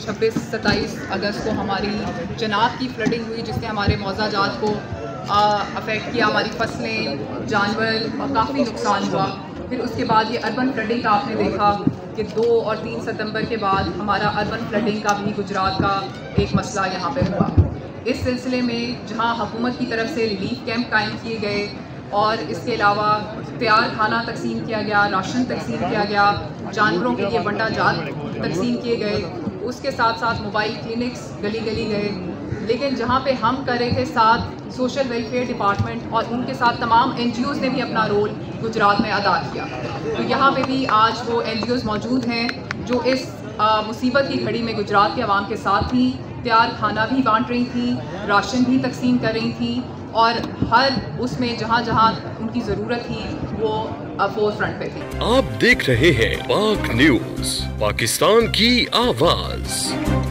26-27 अगस्त को हमारी चनाब की फ्लडिंग हुई, जिसने हमारे मौज़ा जात को अफेक्ट किया, हमारी फसलें, जानवर और काफ़ी नुकसान हुआ। फिर उसके बाद ये अर्बन फ्लडिंग का आपने देखा कि 2 और 3 सितंबर के बाद हमारा अर्बन फ्लडिंग का भी गुजरात का एक मसला यहाँ पे हुआ। इस सिलसिले में जहाँ हुकूमत की तरफ से रिलीफ कैंप कायम किए गए और इसके अलावा तैयार खाना तकसीम किया गया, राशन तकसीम किया गया, जानवरों के लिए वंडा जात तकसीम किए गए, उसके साथ साथ मोबाइल क्लिनिक्स गली गली गए। लेकिन जहाँ पे हम कर रहे थे, साथ सोशल वेलफेयर डिपार्टमेंट और उनके साथ तमाम NGOs ने भी अपना रोल गुजरात में अदा किया। तो यहाँ पे भी आज वो NGOs मौजूद हैं जो इस मुसीबत की घड़ी में गुजरात के अवाम के साथ थी, तैयार खाना भी बांट रही थी, राशन भी तकसीम कर रही थी और हर उसमें जहाँ जहाँ उनकी ज़रूरत थी वो फोर फ्रंट पे थी। आप देख रहे हैं पाक न्यूज़, पाकिस्तान की आवाज़।